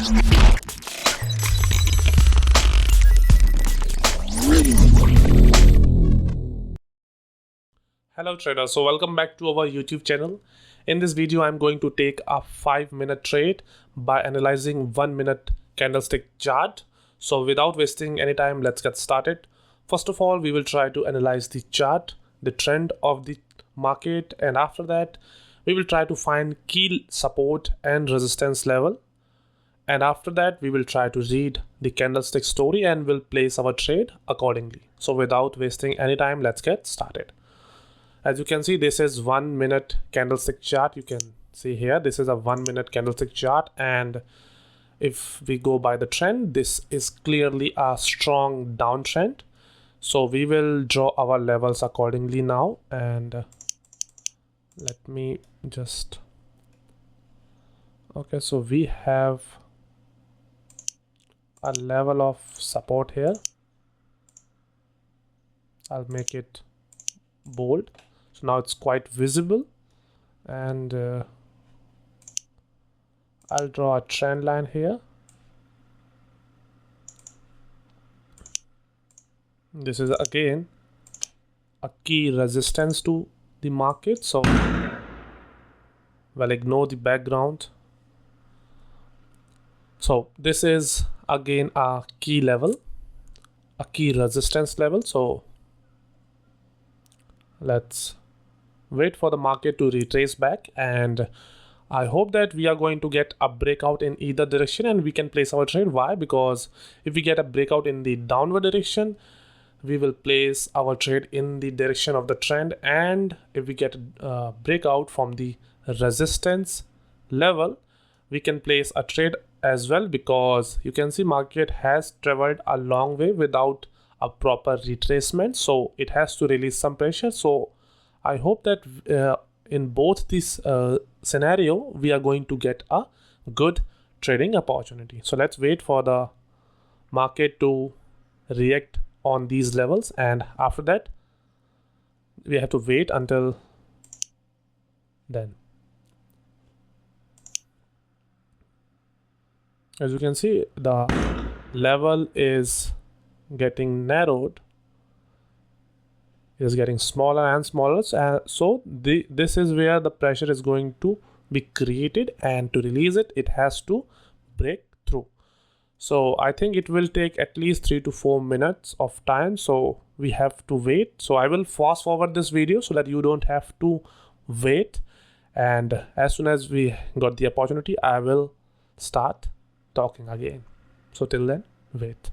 Hello traders, so welcome back to our YouTube channel. In this video I'm going to take a 5-minute trade by analyzing 1-minute candlestick chart. So without wasting any time, let's get started. First of all, we will try to analyze the chart, the trend of the market, and after that we will try to find key support and resistance level. And after that we will try to read the candlestick story and will place our trade accordingly. So without wasting any time, let's get started. As you can see, this is 1-minute candlestick chart. You can see here, this is a 1-minute candlestick chart. And if we go by the trend, this is clearly a strong downtrend. So we will draw our levels accordingly now. And let me just, okay, so we have a level of support here. I'll make it bold. So now it's quite visible, and I'll draw a trend line here. This is again a key resistance to the market, so well, ignore the background. So this is again a key level, a key resistance level. So let's wait for the market to retrace back, and I hope that we are going to get a breakout in either direction and we can place our trade. Why? Because if we get a breakout in the downward direction, we will place our trade in the direction of the trend, and if we get a breakout from the resistance level, we can place a trade as well, because you can see market has traveled a long way without a proper retracement, so it has to release some pressure. So I hope that in both this scenario we are going to get a good trading opportunity. So let's wait for the market to react on these levels, and after that we have to wait until then. As you can see, the level is getting narrowed, is getting smaller and smaller, so this is where the pressure is going to be created, and to release it, it has to break through. So I think it will take at least 3 to 4 minutes of time, so we have to wait. So I will fast forward this video so that you don't have to wait, and as soon as we got the opportunity, I will start talking again. So till then, wait.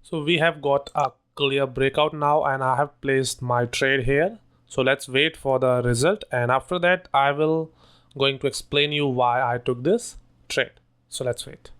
So we have got a clear breakout now, and I have placed my trade here. So let's wait for the result, and after that I will going to explain you why I took this trade. So let's wait.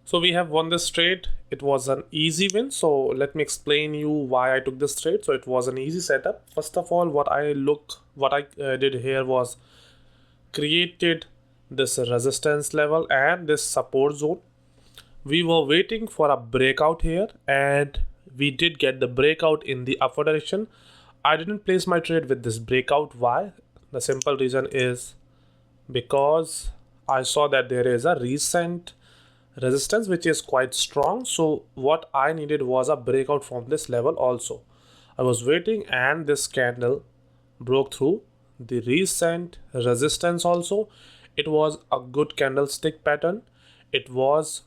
So we have won this trade. It was an easy win. So let me explain you why I took this trade. So it was an easy setup. First of all, what I did here was created this resistance level and this support zone. We were waiting for a breakout here, and we did get the breakout in the upward direction. I didn't place my trade with this breakout. Why? The simple reason is because I saw that there is a recent resistance which is quite strong. So what I needed was a breakout from this level also. I was waiting, and this candle broke through the recent resistance also. It was a good candlestick pattern. It was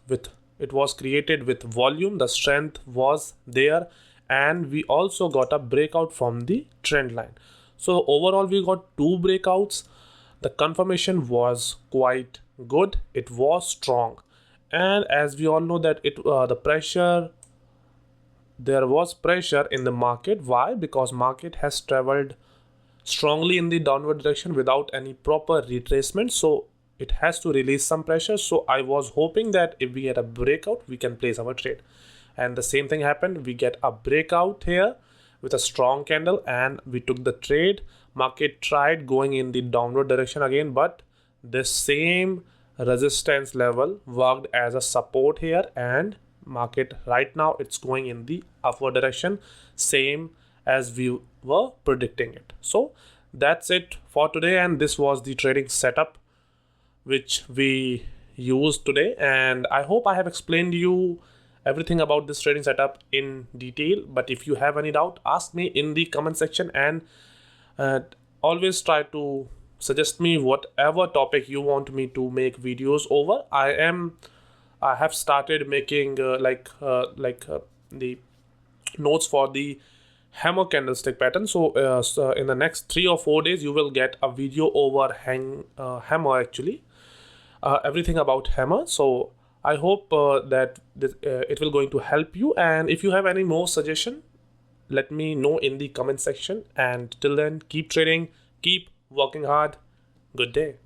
it was created with volume, the strength was there, and we also got a breakout from the trend line. So overall we got two breakouts. The confirmation was quite good, it was strong, and as we all know that there was pressure in the market. Why? Because market has traveled strongly in the downward direction without any proper retracement, so it has to release some pressure. So I was hoping that if we get a breakout, we can place our trade, and the same thing happened. We get a breakout here with a strong candle and we took the trade. Market tried going in the downward direction again, but the same resistance level worked as a support here, and market right now it's going in the upward direction, same as we were predicting it. So that's it for today, and this was the trading setup which we used today, and I hope I have explained you everything about this trading setup in detail. But if you have any doubt, ask me in the comment section, and always try to suggest me whatever topic you want me to make videos over. I have started making the notes for the hammer candlestick pattern. So in the next 3 or 4 days you will get a video over hammer, actually everything about hammer. So I hope that it will going to help you, and if you have any more suggestion, let me know in the comment section. And till then, keep trading, keep working hard. Good day.